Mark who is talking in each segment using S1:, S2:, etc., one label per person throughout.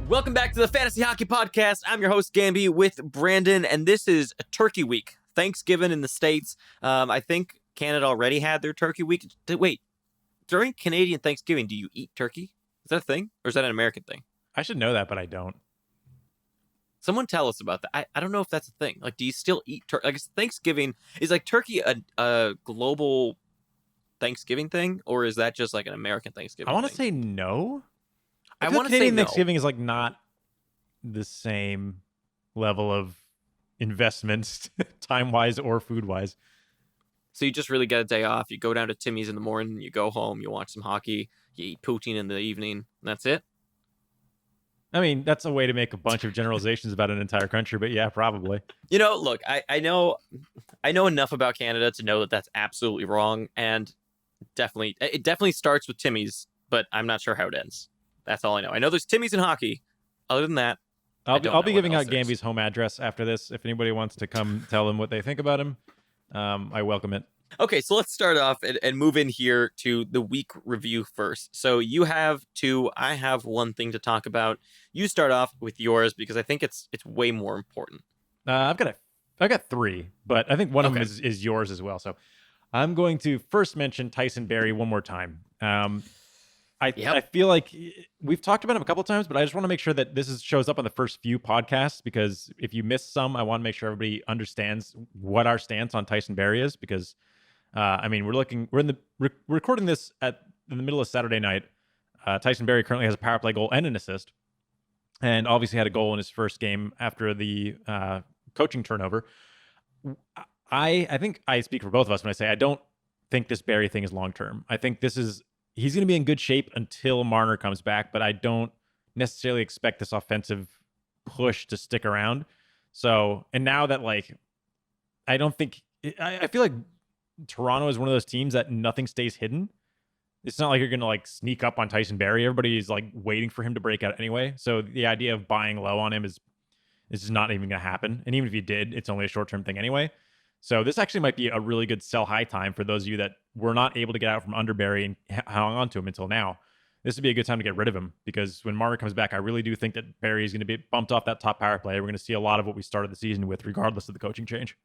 S1: Welcome back to the Fantasy Hockey Podcast. I'm your host, Gamby, with Brandon, and this is Turkey Week, Thanksgiving in the States. I think Canada already had their Turkey Week. Wait, during Canadian Thanksgiving, do you eat turkey? Is that a thing, or is that an American thing?
S2: I should know that, but I don't.
S1: Someone tell us about that. I don't know if that's a thing. Like, do you still eat turkey? Like, is Thanksgiving, is like turkey a global Thanksgiving thing, or is that just like an American Thanksgiving
S2: I want to
S1: thing?
S2: say no.
S1: I want to say
S2: Canadian
S1: no.
S2: Thanksgiving is like not the same level of investments, time-wise or food-wise.
S1: So you just really get a day off. You go down to Timmy's in the morning, you go home, you watch some hockey, you eat poutine in the evening, and that's it?
S2: I mean, that's a way to make a bunch of generalizations about an entire country, but yeah, probably.
S1: You know, look, I know enough about Canada to know that that's absolutely wrong, and it definitely starts with Timmy's, but I'm not sure how it ends. That's all I know. I know there's Timmy's in hockey. Other than that,
S2: I'll be giving out Gamby's home address after this. If anybody wants to come tell him what they think about him, I welcome it.
S1: Okay, so let's start off and move in here to the week review first. So you have two, I have one thing to talk about. You start off with yours because I think it's way more important.
S2: I've got three, but I think one of them is yours as well. So I'm going to first mention Tyson Barrie one more time. I feel like we've talked about him a couple of times, but I just want to make sure that this shows up on the first few podcasts, because if you miss some, I want to make sure everybody understands what our stance on Tyson Barrie is, because I mean, we're recording this in the middle of Saturday night. Tyson Barrie currently has a power play goal and an assist, and obviously had a goal in his first game after the coaching turnover. I think I speak for both of us when I say I don't think this Barrie thing is long term. I think he's going to be in good shape until Marner comes back, but I don't necessarily expect this offensive push to stick around. So, and now that I feel like Toronto is one of those teams that nothing stays hidden. It's not like you're going to sneak up on Tyson Barrie. Everybody's waiting for him to break out anyway. So the idea of buying low on him is just not even going to happen. And even if you did, it's only a short-term thing anyway. So this actually might be a really good sell high time for those of you that were not able to get out from under Barrie and hang on to him until now. This would be a good time to get rid of him, because when Marner comes back, I really do think that Barrie is going to be bumped off that top power play. We're going to see a lot of what we started the season with, regardless of the coaching change.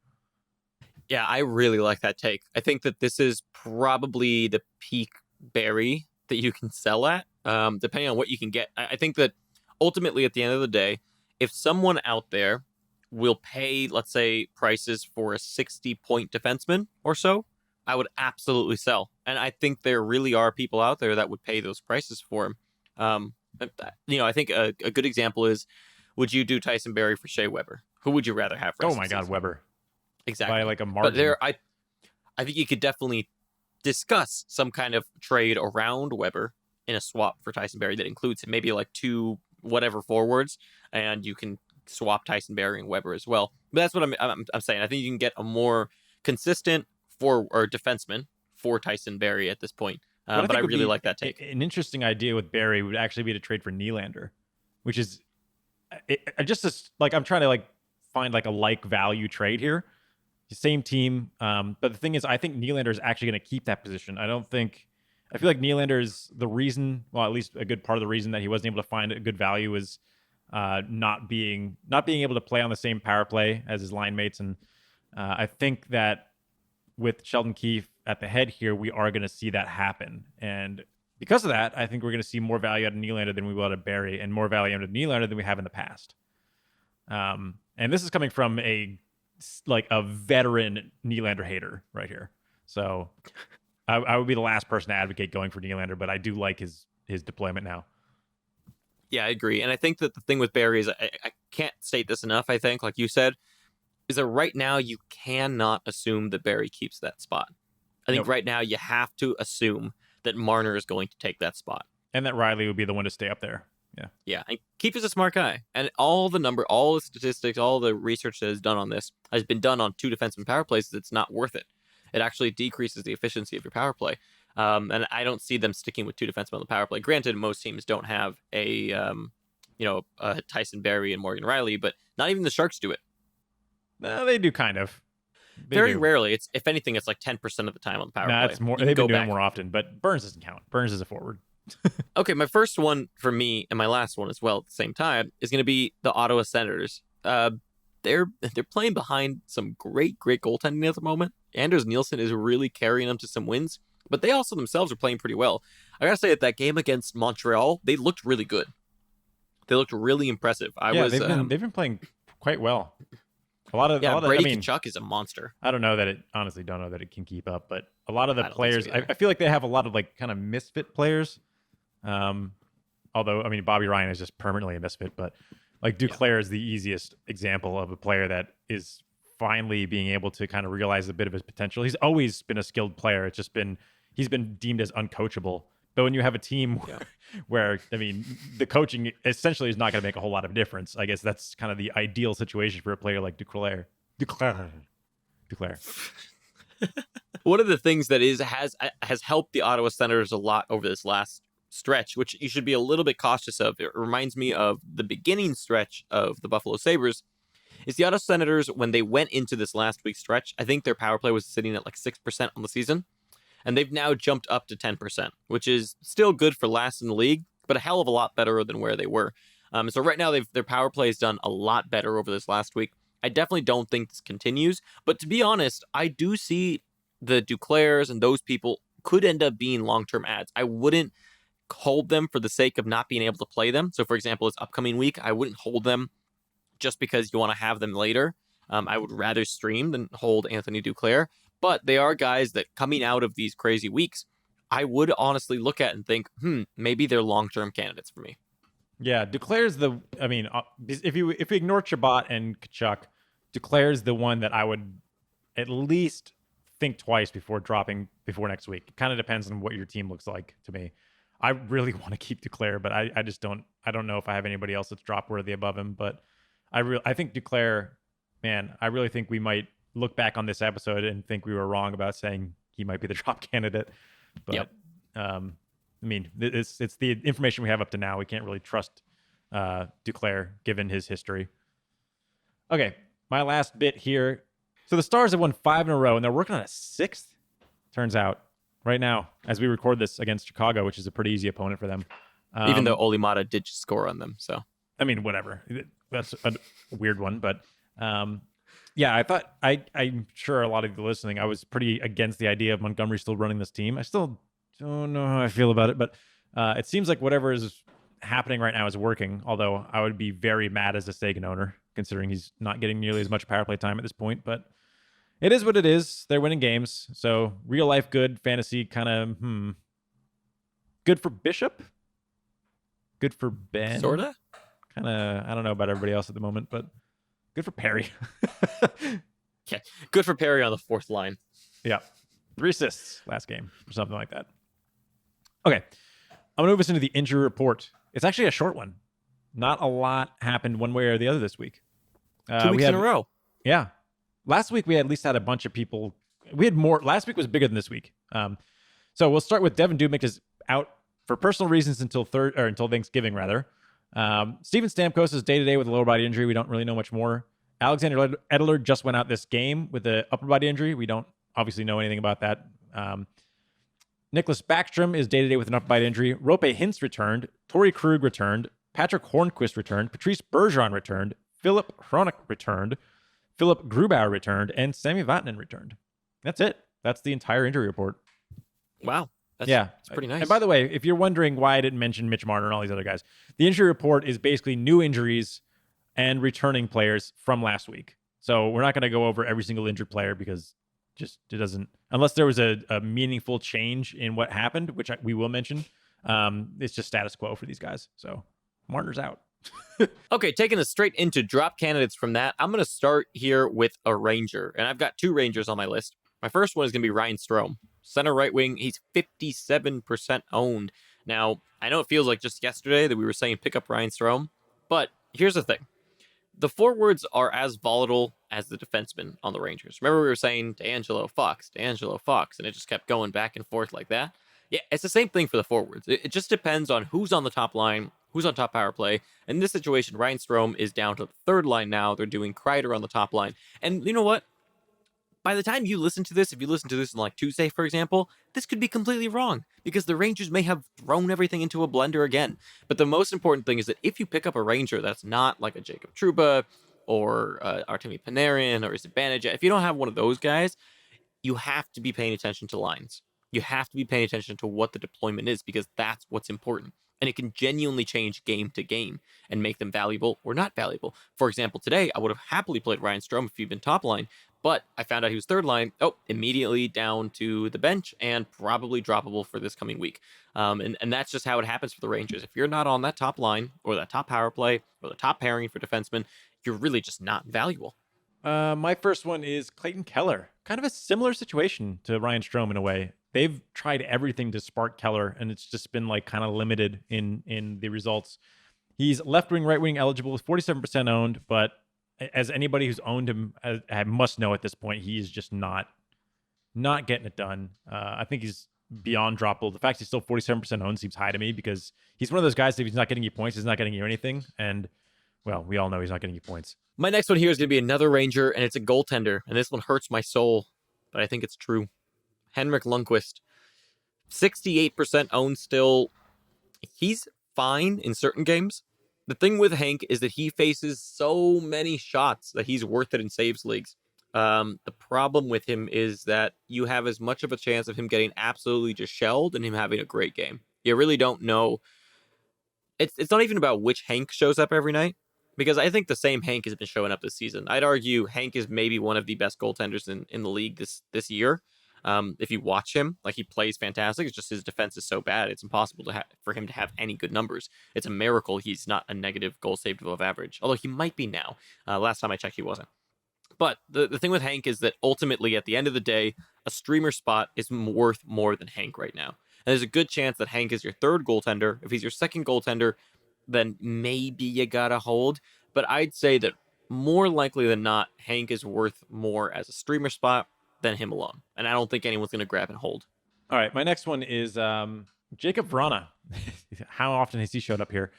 S1: Yeah, I really like that take. I think that this is probably the peak Barrie that you can sell at, depending on what you can get. I think that ultimately, at the end of the day, if someone out there will pay, let's say, prices for a 60-point defenseman or so, I would absolutely sell. And I think there really are people out there that would pay those prices for him. I think a good example is, would you do Tyson Barrie for Shea Weber? Who would you rather have for?
S2: Oh my God, Weber.
S1: Exactly.
S2: By a margin.
S1: But I think you could definitely discuss some kind of trade around Weber in a swap for Tyson Barrie that includes him, maybe two whatever forwards, and you can swap Tyson Barrie and Weber as well. But that's what I'm saying. I think you can get a more consistent defenseman for Tyson Barrie at this point. But I really like that take.
S2: An interesting idea with Barrie would actually be to trade for Nylander, which is I'm trying to find a like value trade here. Same team, but the thing is, I think Nylander is actually going to keep that position. I feel like Nylander is the reason, well, at least a good part of the reason that he wasn't able to find a good value is not being able to play on the same power play as his line mates. And I think that with Sheldon Keefe at the head here, we are going to see that happen. And because of that, I think we're going to see more value out of Nylander than we will out of Barrie, and more value out of Nylander than we have in the past. And this is coming from a veteran Nylander hater right here. So I would be the last person to advocate going for Nylander, but I do like his deployment now.
S1: Yeah, I agree. And I think that the thing with Barrie is, I can't state this enough, I think, like you said, is that right now you cannot assume that Barrie keeps that spot. I think right now you have to assume that Marner is going to take that spot.
S2: And that Riley would be the one to stay up there. Yeah.
S1: Yeah. And Keefe is a smart guy. And all the statistics, all the research that is done on this has been done on 2 defenseman power plays. It's not worth it. It actually decreases the efficiency of your power play. And I don't see them sticking with 2 defensemen on the power play. Granted, most teams don't have a Tyson Barrie and Morgan Riley, but not even the Sharks do it.
S2: They do kind of.
S1: Very rarely. If anything, it's 10% of the time on the power play.
S2: It's more. They've been doing it more often, but Burns doesn't count. Burns is a forward.
S1: Okay, my first one for me and my last one as well at the same time is going to be the Ottawa Senators. They're playing behind some great goaltending at the moment. Anders Nielsen is really carrying them to some wins, but they also themselves are playing pretty well. I gotta say, at that game against Montreal, they looked really good. They looked really impressive.
S2: They've been playing quite well.
S1: Brady Tkachuk is a monster.
S2: I don't know that it can keep up, but a lot of the players, I feel like they have a lot of like kind of misfit players. Although, I mean, Bobby Ryan is just permanently a misfit, but like Duclair is the easiest example of a player that is finally being able to kind of realize a bit of his potential. He's always been a skilled player. It's just he's been deemed as uncoachable. But when you have a team where, I mean, the coaching essentially is not going to make a whole lot of difference, I guess that's kind of the ideal situation for a player like Duclair.
S1: One of the things that has helped the Ottawa Senators a lot over this last stretch, which you should be a little bit cautious of. It reminds me of the beginning stretch of the Buffalo Sabres. Is the Ottawa Senators, when they went into this last week's stretch, I think their power play was sitting at like 6% on the season. And they've now jumped up to 10%, which is still good for last in the league, but a hell of a lot better than where they were. So right now, their power play has done a lot better over this last week. I definitely don't think this continues. But to be honest, I do see the Duclairs and those people could end up being long-term ads. I wouldn't hold them for the sake of not being able to play them. So, for example, this upcoming week, I wouldn't hold them just because you want to have them later. I would rather stream than hold Anthony Duclair. But they are guys that coming out of these crazy weeks, I would honestly look at and think, maybe they're long-term candidates for me.
S2: Yeah, Duclair's if we ignore Chabot and Tkachuk, Duclair's the one that I would at least think twice before dropping before next week. It kind of depends on what your team looks like to me. I really want to keep Duclair, but I just don't know if I have anybody else that's drop worthy above him. But I think Duclair, man, I really think we might look back on this episode and think we were wrong about saying he might be the drop candidate. But I mean, it's the information we have up to now. We can't really trust Duclair given his history. Okay, my last bit here. So the Stars have won 5 in a row, and they're working on a 6th, turns out, right now, as we record this against Chicago, which is a pretty easy opponent for them.
S1: Even though Olli Maatta did just score on them. So,
S2: I mean, whatever. That's a weird one, but yeah, I thought I'm sure a lot of you listening, I was pretty against the idea of Montgomery still running this team. I still don't know how I feel about it, but it seems like whatever is happening right now is working. Although I would be very mad as a Sagan owner, considering he's not getting nearly as much power play time at this point. But it is what it is. They're winning games, so real life good, fantasy kind of good for Bishop, good for Ben,
S1: sorta.
S2: Kind of, I don't know about everybody else at the moment, but good for Perry.
S1: Yeah, good for Perry on the 4th line.
S2: Yeah. 3 assists last game or something like that. Okay. I'm going to move us into the injury report. It's actually a short one. Not a lot happened one way or the other this week.
S1: 2 weeks in a row.
S2: Yeah. Last week, we at least had a bunch of people. We had more. Last week was bigger than this week. So we'll start with Devin Dubnyk is out for personal reasons until Thanksgiving, rather. Steven Stamkos is day-to-day with a lower body injury. We don't really know much more. Alexander Edler just went out this game with an upper body injury. We don't obviously know anything about that. Nicholas Backstrom is day-to-day with an upper body injury. Rope Hintz returned. Torrey Krug returned. Patrick Hornquist returned. Patrice Bergeron returned. Philip Hronik returned. Philip Grubauer returned. And Sami Vatanen returned. That's it. That's the entire injury report.
S1: Wow. It's pretty nice.
S2: And by the way, if you're wondering why I didn't mention Mitch Marner and all these other guys, the injury report is basically new injuries and returning players from last week. So we're not going to go over every single injured player because it doesn't, unless there was a meaningful change in what happened, which we will mention. It's just status quo for these guys. So Marner's out.
S1: Okay, taking us straight into drop candidates from that, I'm going to start here with a Ranger. And I've got 2 Rangers on my list. My first one is going to be Ryan Strome. Center right wing, he's 57% owned. Now, I know it feels like just yesterday that we were saying pick up Ryan Strome, but here's the thing. The forwards are as volatile as the defensemen on the Rangers. Remember we were saying D'Angelo Fox, and it just kept going back and forth like that? Yeah, it's the same thing for the forwards. It just depends on who's on the top line, who's on top power play. In this situation, Ryan Strome is down to the 3rd line now. They're doing Kreider on the top line. And you know what? by the time you listen to this, if you listen to this on like Tuesday, for example, this could be completely wrong because the Rangers may have thrown everything into a blender again. But the most important thing is that if you pick up a Ranger that's not like a Jacob Trouba or Artemi Panarin or Zibanejad, if you don't have one of those guys, you have to be paying attention to lines. You have to be paying attention to what the deployment is because that's what's important. And it can genuinely change game to game and make them valuable or not valuable. For example, today, I would have happily played Ryan Strome if he'd been top line, but I found out he was third line. Oh, immediately down to the bench and probably droppable for this coming week. And that's just how it happens for the Rangers. If you're not on that top line or that top power play or the top pairing for defensemen, you're really just not valuable.
S2: My first one is Clayton Keller. Kind of a similar situation to Ryan Strome in a way. They've tried everything to spark Keller, and it's just been like kind of limited in the results. He's left wing, right wing eligible, 47% owned, but as anybody who's owned him I must know at this point, he is just not getting it done. I think he's beyond droppable. The fact he's still 47% owned seems high to me because he's one of those guys that if he's not getting you points, he's not getting you anything. And well, we all know he's not getting you points.
S1: My next one here is going to be another Ranger, and it's a goaltender. And this one hurts my soul, but I think it's true. Henrik Lundqvist, 68% owned still. He's fine in certain games. The thing with Hank is that he faces so many shots that he's worth it in saves leagues. The problem with him is that you have as much of a chance of him getting absolutely just shelled and him having a great game. You really don't know. It's not even about which Hank shows up every night, because I think the same Hank has been showing up this season. I'd argue Hank is maybe one of the best goaltenders in the league this year. If you watch him, like, he plays fantastic. It's just his defense is so bad. It's impossible for him to have any good numbers. It's a miracle he's not a negative goal saved above average, although he might be now. Last time I checked, he wasn't. But the thing with Hank is that ultimately, at the end of the day, a streamer spot is worth more than Hank right now. And there's a good chance that Hank is your third goaltender. If he's your second goaltender, then maybe you gotta hold. But I'd say that more likely than not, Hank is worth more as a streamer spot than him alone. And I don't think anyone's going to grab and hold.
S2: All right, my next one is Jacob Vrana. How often has he showed up here?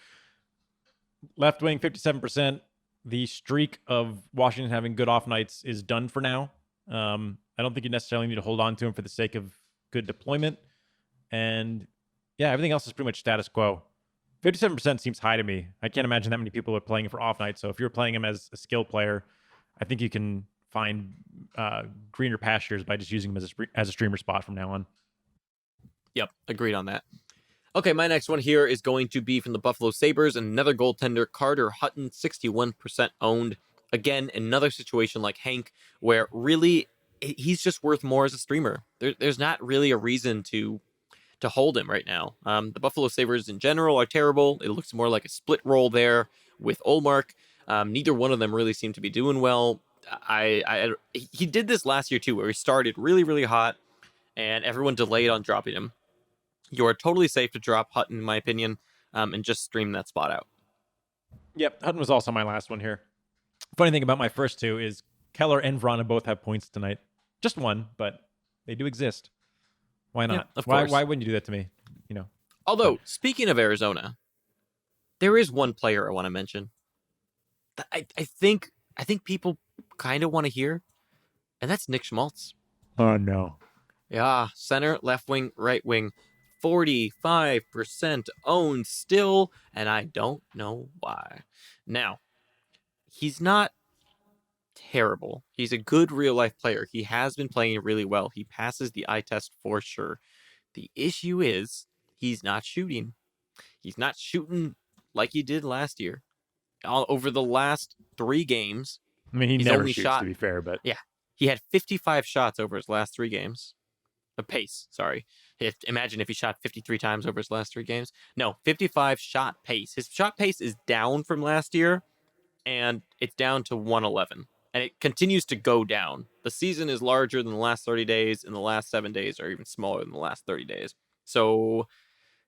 S2: Left wing, 57%. The streak of Washington having good off nights is done for now. I don't think you necessarily need to hold on to him for the sake of good deployment. And yeah, everything else is pretty much status quo. 57% seems high to me. I can't imagine that many people are playing him for off nights. So if you're playing him as a skill player, I think you can find greener pastures by just using him as a streamer spot from now on.
S1: Yep, agreed on that. Okay, my next one here is going to be from the Buffalo Sabres, another goaltender, Carter Hutton, 61% owned. Again, another situation like Hank, where really he's just worth more as a streamer. There's not really a reason to hold him right now. The Buffalo Sabres in general are terrible. It looks more like a split role there with Ullmark. Neither one of them really seem to be doing well. He did this last year too, where he started really, really hot, and everyone delayed on dropping him. You are totally safe to drop Hutton, in my opinion, and just stream that spot out.
S2: Yep, Hutton was also my last one here. Funny thing about my first two is Keller and Vrana both have points tonight. Just one, but they do exist. Why not?
S1: Yeah, of course.
S2: Why wouldn't you do that to me? You know.
S1: Although, speaking of Arizona, there is one player I want to mention that I think people kind of want to hear, and that's Nick Schmaltz.
S2: Oh no.
S1: Yeah, center, left wing, right wing, 45% owned still, and I don't know why. Now, he's not terrible. He's a good real life player. He has been playing really well. He passes the eye test for sure. The issue is he's not shooting. He's not shooting like he did last year. Over the last 3 games,
S2: I mean, he never shoots, to be fair, but
S1: yeah, he had 55 shots over his last 3 games. A pace, sorry. Imagine if he shot 53 times over his last 3 games. No, 55 shot pace. His shot pace is down from last year, and it's down to 111. And it continues to go down. The season is larger than the last 30 days, and the last 7 days are even smaller than the last 30 days. So,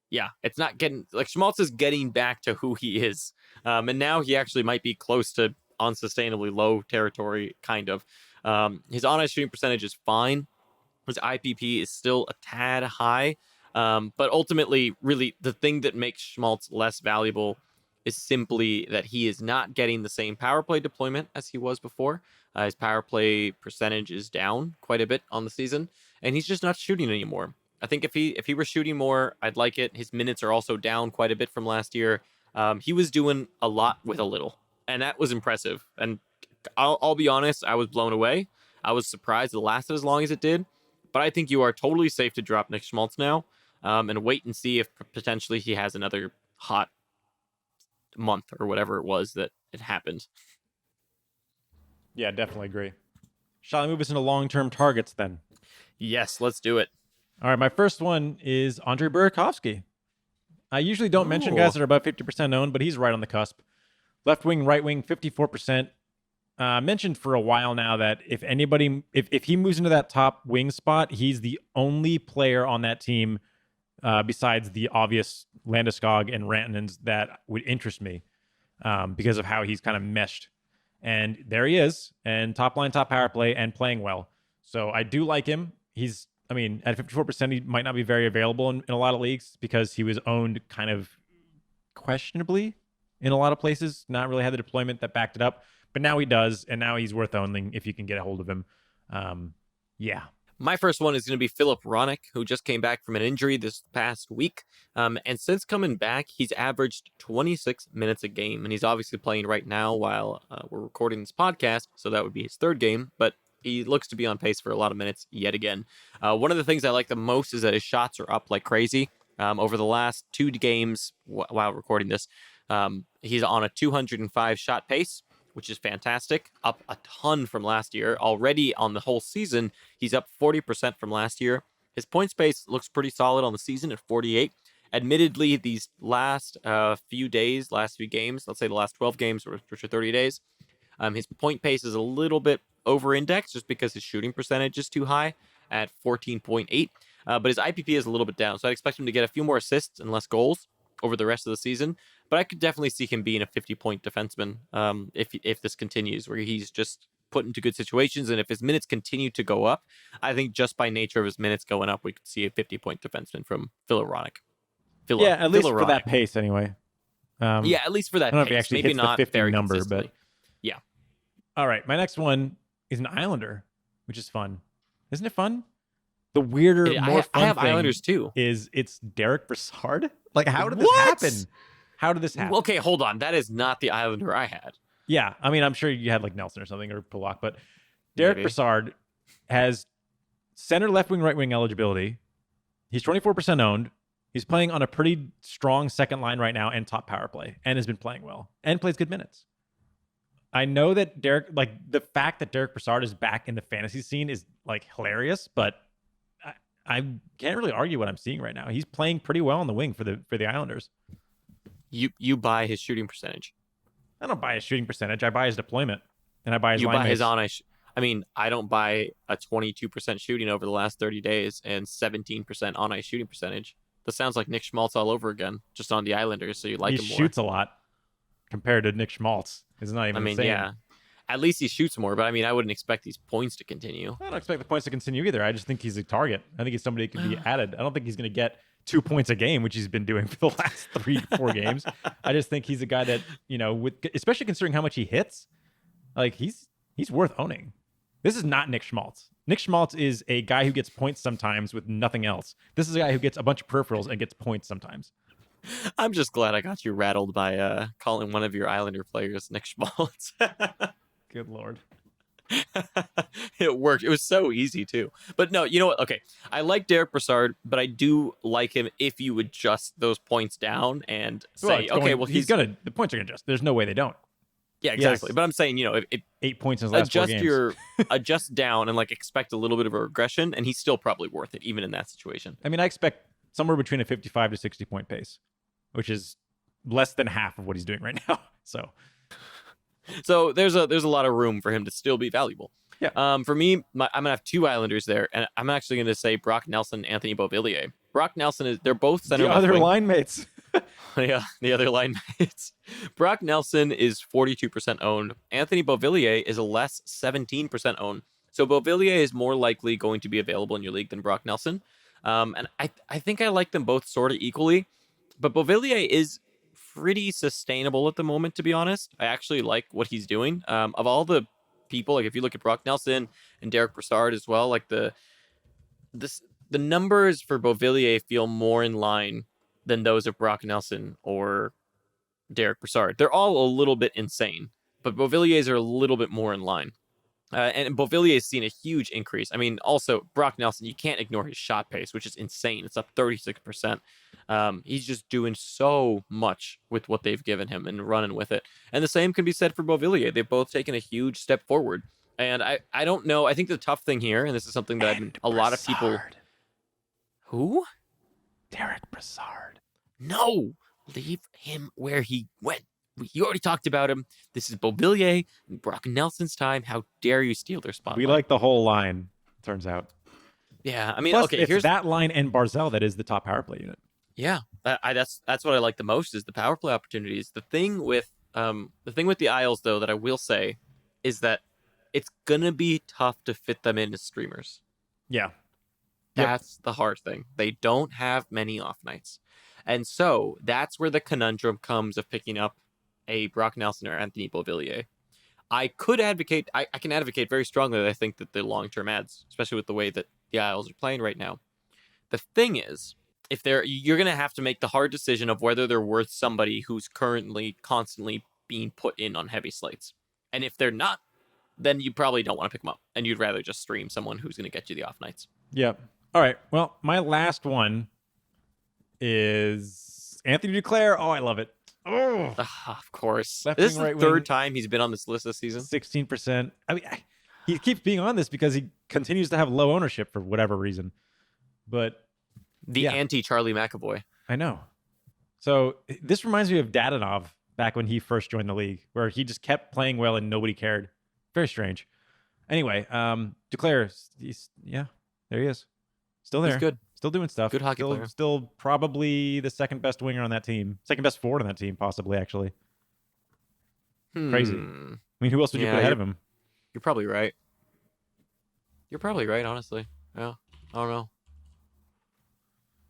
S1: yeah, it's not getting... Like, Schmaltz is getting back to who he is. And now he actually might be close to unsustainably low territory, kind of. His on-ice shooting percentage is fine. His IPP is still a tad high. But ultimately, really, the thing that makes Schmaltz less valuable is simply that he is not getting the same power play deployment as he was before. His power play percentage is down quite a bit on the season, and he's just not shooting anymore. I think if he were shooting more, I'd like it. His minutes are also down quite a bit from last year. He was doing a lot with a little, and that was impressive. And I'll be honest, I was blown away. I was surprised it lasted as long as it did. But I think you are totally safe to drop Nick Schmaltz now, and wait and see if potentially he has another hot month or whatever it was that it happened.
S2: Yeah, definitely agree. Shall I move us into long-term targets then?
S1: Yes, let's do it.
S2: All right, my first one is Andre Burakovsky. I usually don't mention guys that are above 50% owned, but he's right on the cusp. Left wing, right wing, 54%. Mentioned for a while now that if he moves into that top wing spot, he's the only player on that team besides the obvious Landeskog and Rantanens that would interest me because of how he's kind of meshed. And there he is, and top line, top power play, and playing well. So I do like him. At 54%, he might not be very available in a lot of leagues because he was owned kind of questionably in a lot of places, not really had the deployment that backed it up. But now he does, and now he's worth owning if you can get a hold of him. Yeah.
S1: My first one is going to be Philip Ronick, who just came back from an injury this past week. And since coming back, he's averaged 26 minutes a game. And he's obviously playing right now while we're recording this podcast. So that would be his third game. But he looks to be on pace for a lot of minutes yet again. One of the things I like the most is that his shots are up like crazy. Over the last 2 games while recording this, he's on a 205 shot pace, which is fantastic, up a ton from last year. Already on the whole season, he's up 40% from last year. His point pace looks pretty solid on the season at 48. Admittedly, these last few games, let's say the last 12 games, which are 30 days, his point pace is a little bit over-indexed just because his shooting percentage is too high at 14.8. But his IPP is a little bit down, so I'd expect him to get a few more assists and less goals over the rest of the season. But I could definitely see him being a 50-point defenseman if this continues, where he's just put into good situations. And if his minutes continue to go up, I think just by nature of his minutes going up, we could see a 50-point defenseman from Philip Ronick.
S2: At least for that pace anyway.
S1: At least for that pace.
S2: I don't know if he actually
S1: maybe
S2: hits
S1: not
S2: the 50
S1: very
S2: number, but
S1: yeah.
S2: All right, my next one is an Islander, which is fun. Isn't it fun? The weirder, more fun
S1: I have
S2: thing
S1: Islanders too.
S2: Is it's Derek Brassard? Like, how did this happen? How did this happen?
S1: Okay, hold on. That is not the Islander I had.
S2: Yeah, I'm sure you had like Nelson or something or Polak, but Derek Brassard has center, left wing, right wing eligibility. He's 24% owned. He's playing on a pretty strong second line right now and top power play, and has been playing well and plays good minutes. I know that the fact that Derek Brassard is back in the fantasy scene is like hilarious, but I can't really argue what I'm seeing right now. He's playing pretty well on the wing for the Islanders.
S1: You buy his shooting percentage.
S2: I don't buy his shooting percentage. I buy his deployment, and I buy his line
S1: buy
S2: mates.
S1: his on ice. I don't buy a 22% shooting over the last 30 days and 17% on ice shooting percentage. That sounds like Nick Schmaltz all over again, just on the Islanders. So you like him more. He
S2: shoots a lot compared to Nick Schmaltz. It's not even the same.
S1: Yeah. At least he shoots more, but I wouldn't expect these points to continue.
S2: I don't expect the points to continue either. I just think he's a target. I think he's somebody that can be added. I don't think he's going to get 2 points a game, which he's been doing for the last 3-4 games. I just think he's a guy that, especially considering how much he hits, like he's worth owning. This is not Nick Schmaltz. Nick Schmaltz is a guy who gets points sometimes with nothing else. This is a guy who gets a bunch of peripherals and gets points sometimes.
S1: I'm just glad I got you rattled by calling one of your Islander players Nick Schmaltz.
S2: Good Lord.
S1: It worked. It was so easy too. But no, you know what? Okay. I like Derek Brassard, but I do like him if you adjust those points down and say,
S2: the points are going to adjust. There's no way they don't.
S1: Yeah, exactly. Yes. But I'm saying, if
S2: 8 points in his last 4 games.
S1: Adjust down and expect a little bit of a regression, and he's still probably worth it, even in that situation.
S2: I expect somewhere between a 55 to 60 point pace, which is less than half of what he's doing right now.
S1: So there's a lot of room for him to still be valuable.
S2: Yeah.
S1: For me, I'm gonna have 2 Islanders there, and I'm actually gonna say Brock Nelson, Anthony Beauvillier. Brock Nelson they're both center.
S2: The other line mates.
S1: Yeah, the other line mates. Brock Nelson is 42% owned. Anthony Beauvillier is a less 17% owned. So Beauvillier is more likely going to be available in your league than Brock Nelson. And I think I like them both sort of equally. But Beauvillier is pretty sustainable at the moment, to be honest. I actually like what he's doing. Of all the people, like if you look at Brock Nelson and Derek Brassard as well, like this the numbers for Beauvillier feel more in line than those of Brock Nelson or Derek Brassard. They're all a little bit insane, but Beauvillier's are a little bit more in line. And Beauvillier's seen a huge increase. I mean, also, Brock Nelson, you can't ignore his shot pace, which is insane. It's up 36%. He's just doing so much with what they've given him and running with it. And the same can be said for Beauvillier. They've both taken a huge step forward. And I don't know. I think the tough thing here, and this is something that a lot of people... Who?
S2: Derek Brassard.
S1: No! Leave him where he went. You already talked about him. This is Beauvillier and Brock Nelson's time. How dare you steal their spotlight?
S2: We like the whole line, turns out.
S1: Yeah, I mean,
S2: plus,
S1: okay,
S2: it's
S1: here's
S2: that line and Barzell that is the top power play unit.
S1: Yeah, that's what I like the most is the power play opportunities. The thing with the Isles, though, that I will say is that it's gonna be tough to fit them in as streamers.
S2: Yeah,
S1: that's the hard thing. They don't have many off nights, and so that's where the conundrum comes of picking up a Brock Nelson or Anthony Beauvillier. I can advocate very strongly that I think that the long-term ads, especially with the way that the Isles are playing right now. The thing is, you're going to have to make the hard decision of whether they're worth somebody who's currently constantly being put in on heavy slates. And if they're not, then you probably don't want to pick them up. And you'd rather just stream someone who's going to get you the off nights.
S2: Yep. All right. Well, my last one is Anthony Duclair. Oh, I love it. Oh,
S1: of course.
S2: Left
S1: This is
S2: wing,
S1: the
S2: right
S1: third
S2: wing.
S1: time he's been on this list this season.
S2: 16%. I mean, he keeps being on this because he continues to have low ownership for whatever reason. But
S1: the anti-Charlie McAvoy.
S2: I know. So this reminds me of Dadanov back when he first joined the league, where he just kept playing well and nobody cared. Very strange. Anyway, Duclair, there he is. Still there.
S1: He's good.
S2: Still doing stuff.
S1: Good hockey player.
S2: Still probably the second best winger on that team. Second best forward on that team, possibly, actually. Crazy. I mean, who else would you put ahead of him?
S1: You're probably right. You're probably right, honestly. Yeah. I don't know.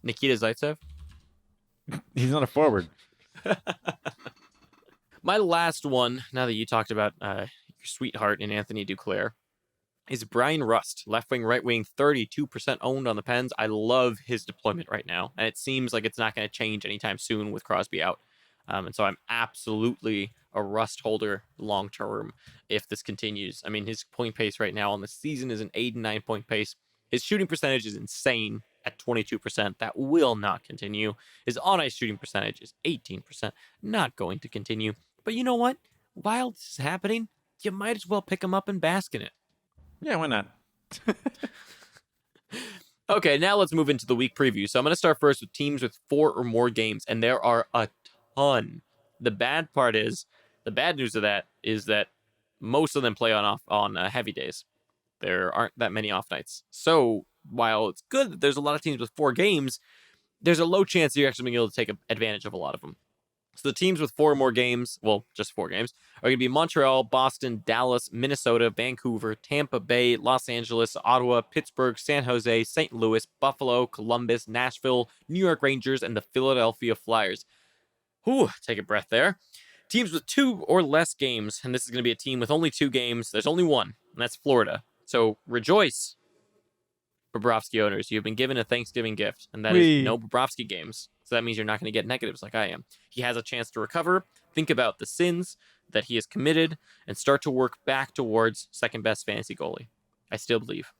S1: Nikita Zaitsev?
S2: He's not a forward.
S1: My last one, now that you talked about your sweetheart in Anthony Duclair, is Brian Rust, left wing, right wing, 32% owned on the Pens. I love his deployment right now, and it seems like it's not going to change anytime soon with Crosby out. And so I'm absolutely a Rust holder long term if this continues. I mean, his point pace right now on the season is an 89 point pace. His shooting percentage is insane at 22%. That will not continue. His on-ice shooting percentage is 18%. Not going to continue. But you know what? While this is happening, you might as well pick him up and bask in it.
S2: Yeah, why not?
S1: Okay, now let's move into the week preview. So I'm going to start first with teams with 4 or more games, and there are a ton. The bad news of that is that most of them play on heavy days. There aren't that many off nights. So while it's good that there's a lot of teams with 4 games, there's a low chance you're actually being able to take advantage of a lot of them. So the teams with 4 or more games, well, just 4 games, are going to be Montreal, Boston, Dallas, Minnesota, Vancouver, Tampa Bay, Los Angeles, Ottawa, Pittsburgh, San Jose, St. Louis, Buffalo, Columbus, Nashville, New York Rangers, and the Philadelphia Flyers. Whew, take a breath there. Teams with 2 or less games, and this is going to be a team with only 2 games. There's only one, and that's Florida. So rejoice, Bobrovsky owners. You've been given a Thanksgiving gift, and that is no Bobrovsky games. So that means you're not going to get negatives like I am. He has a chance to recover, think about the sins that he has committed, and start to work back towards second best fantasy goalie. I still believe.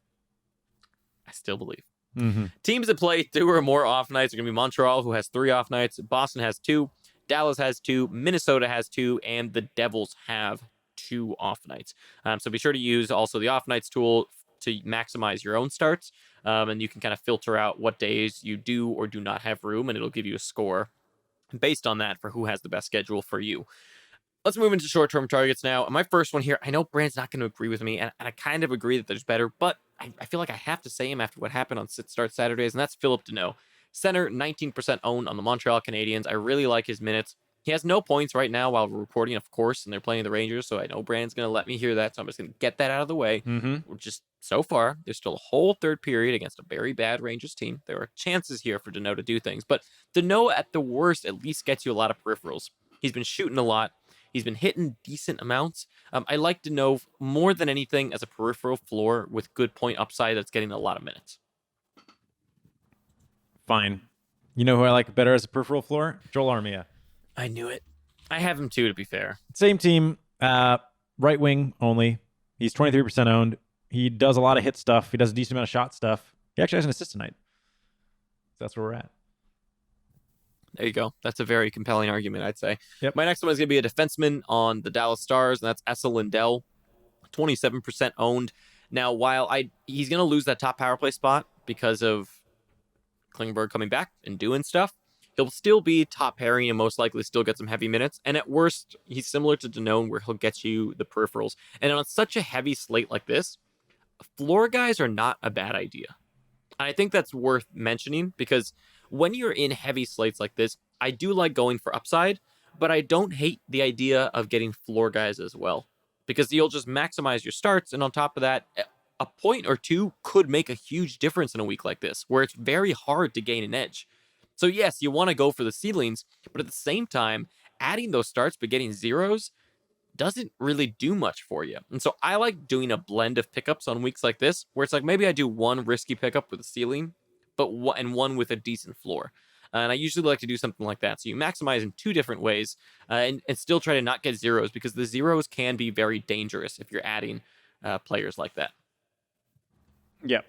S2: Mm-hmm.
S1: Teams that play 2 or more off nights are going to be Montreal, who has 3 off nights. Boston has 2. Dallas has 2. Minnesota has 2. And the Devils have 2 off nights. So be sure to use also the off nights tool to maximize your own starts. And you can kind of filter out what days you do or do not have room, and it'll give you a score based on that for who has the best schedule for you. Let's move into short-term targets now. My first one here, I know Brand's not going to agree with me, and I kind of agree that there's better, but I feel like I have to say him after what happened on Start Saturdays, and that's Philip Deneau. Center, 19% owned on the Montreal Canadiens. I really like his minutes. He has no points right now while we're recording, of course, and they're playing the Rangers, so I know Brand's going to let me hear that, so I'm just going to get that out of the way.
S2: Mm-hmm.
S1: We're just so far, there's still a whole third period against a very bad Rangers team. There are chances here for Dano to do things, but Dano at the worst at least gets you a lot of peripherals. He's been shooting a lot. He's been hitting decent amounts. I like Dano more than anything as a peripheral floor with good point upside that's getting a lot of minutes.
S2: Fine. You know who I like better as a peripheral floor? Joel Armia.
S1: I knew it. I have him too, to be fair.
S2: Same team, right wing only. He's 23% owned. He does a lot of hit stuff. He does a decent amount of shot stuff. He actually has an assist tonight. So that's where we're at.
S1: There you go. That's a very compelling argument, I'd say.
S2: Yep.
S1: My next one is going to be a defenseman on the Dallas Stars, and that's Esa Lindell, 27% owned. Now, while he's going to lose that top power play spot because of Klingberg coming back and doing stuff, he'll still be top pairing and most likely still get some heavy minutes. And at worst, he's similar to Danone where he'll get you the peripherals. And on such a heavy slate like this, floor guys are not a bad idea. And I think that's worth mentioning because when you're in heavy slates like this, I do like going for upside, but I don't hate the idea of getting floor guys as well because you'll just maximize your starts. And on top of that, a point or two could make a huge difference in a week like this where it's very hard to gain an edge. So yes, you want to go for the ceilings, but at the same time, adding those starts but getting zeros doesn't really do much for you. And so I like doing a blend of pickups on weeks like this, where it's like maybe I do one risky pickup with a ceiling, and one with a decent floor. And I usually like to do something like that. So you maximize in two different ways and still try to not get zeros because the zeros can be very dangerous if you're adding players like that.
S2: Yep.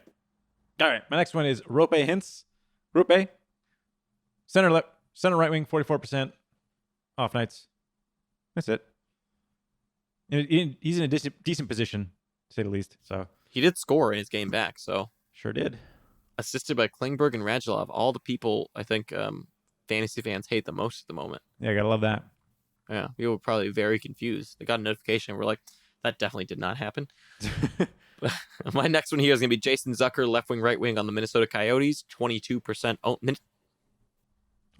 S2: All right. My next one is Rope Hintz. Rope. Center right wing, 44%. Off nights. That's it. He's in a decent position, to say the least. So
S1: he did score in his game back. So
S2: sure did.
S1: Assisted by Klingberg and Radulov, all the people I think fantasy fans hate the most at the moment.
S2: Yeah, I gotta love that.
S1: Yeah, we were probably very confused. They got a notification. And we're like, that definitely did not happen. My next one here is going to be Jason Zucker, left wing, right wing on the Minnesota Coyotes, 22%. On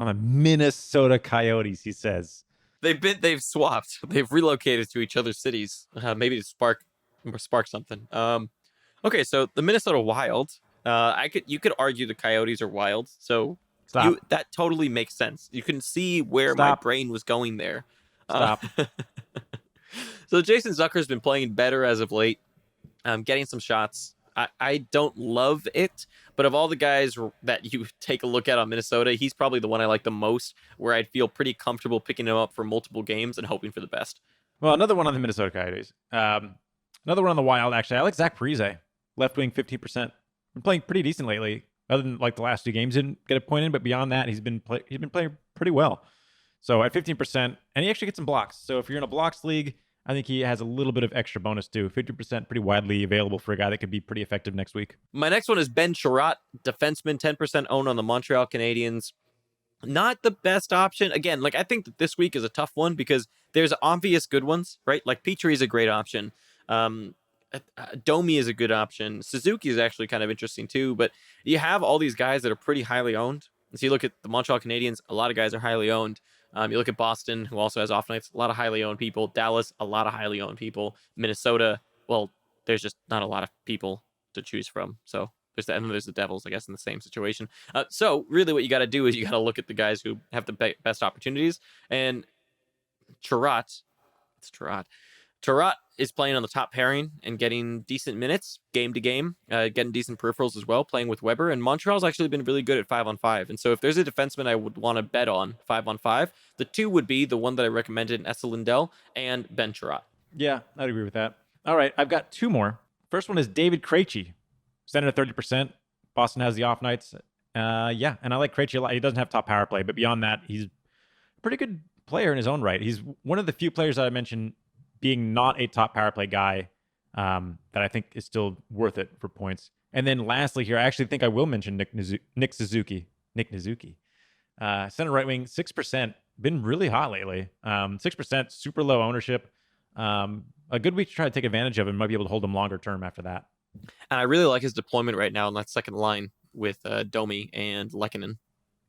S2: the Minnesota Coyotes, he says.
S1: They've swapped. They've relocated to each other's cities, maybe to spark something. Okay, so the Minnesota Wild. You could argue the Coyotes are wild, so that totally makes sense. You can see where my brain was going there.
S2: Stop.
S1: So Jason Zucker's been playing better as of late, getting some shots. I don't love it, but of all the guys that you take a look at on Minnesota, he's probably the one I like the most, where I'd feel pretty comfortable picking him up for multiple games and hoping for the best.
S2: Well, another one on the Minnesota Coyotes. Another one on the Wild, actually. I like Zach Parise, left wing, 50%. Been playing pretty decent lately, other than like the last two games. Didn't get a point in, but beyond that, he's been playing pretty well. So at 15%, and he actually gets some blocks. So if you're in a blocks league, I think he has a little bit of extra bonus too. 50% pretty widely available for a guy that could be pretty effective next week.
S1: My next one is Ben Chiarot, defenseman, 10% owned on the Montreal Canadiens. Not the best option. Again, like I think that this week is a tough one because there's obvious good ones, right? Like Petrie is a great option. Domi is a good option. Suzuki is actually kind of interesting too, but you have all these guys that are pretty highly owned. So you look at the Montreal Canadiens, a lot of guys are highly owned. You look at Boston, who also has off nights, a lot of highly owned people. Dallas, a lot of highly owned people. Minnesota, well, there's just not a lot of people to choose from. So there's the Devils, I guess, in the same situation. So really what you got to do is you got to look at the guys who have the best opportunities. And Chiarot is playing on the top pairing and getting decent minutes game to game, getting decent peripherals as well, playing with Weber. And Montreal's actually been really good at 5-on-5. And so if there's a defenseman I would want to bet on 5-on-5, the two would be the one that I recommended in Esa Lindell and Ben Chiarot.
S2: Yeah, I'd agree with that. All right, I've got two more. First one is David Krejci, standing at 30%. Boston has the off nights. Yeah, and I like Krejci a lot. He doesn't have top power play, but beyond that, he's a pretty good player in his own right. He's one of the few players that I mentioned being not a top power play guy that I think is still worth it for points. And then lastly here, I actually think I will mention Nick Suzuki. Center right wing, 6%. Been really hot lately. 6%, super low ownership. A good week to try to take advantage of and might be able to hold him longer term after that.
S1: And I really like his deployment right now in that second line with Domi and Lehkonen.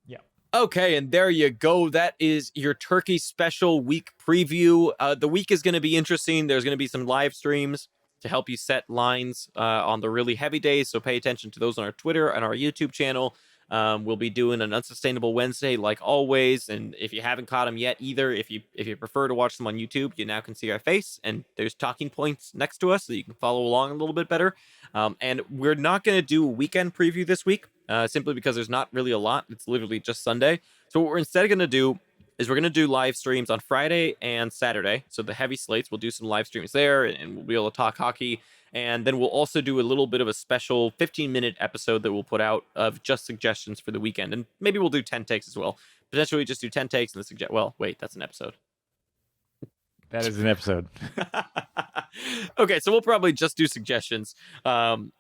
S2: Yeah.
S1: Okay, and there you go. That is your Turkey special week preview. The week is going to be interesting. There's going to be some live streams. to help you set lines on the really heavy days. So pay attention to those on our Twitter and our YouTube channel. We'll be doing an Unsustainable Wednesday like always, and if you haven't caught them yet either, if you prefer to watch them on YouTube, you now can see our face, and there's talking points next to us so you can follow along a little bit better. And we're not going to do a weekend preview this week, simply because there's not really a lot. It's literally just Sunday. So what we're instead going to do is we're going to do live streams on Friday and Saturday. So the heavy slates, we'll do some live streams there, and we'll be able to talk hockey. And then we'll also do a little bit of a special 15-minute episode that we'll put out of just suggestions for the weekend. And maybe we'll do 10 takes as well. Potentially just do 10 takes and well, wait, that's an episode.
S2: That is an episode.
S1: Okay, so we'll probably just do suggestions and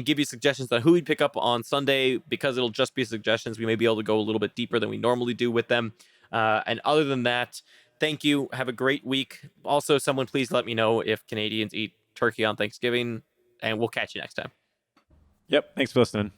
S1: give you suggestions on who we'd pick up on Sunday. Because it'll just be suggestions, we may be able to go a little bit deeper than we normally do with them. And other than that, thank you. Have a great week. Also, someone please let me know if Canadians eat turkey on Thanksgiving, and we'll catch you next time.
S2: Yep. Thanks for listening.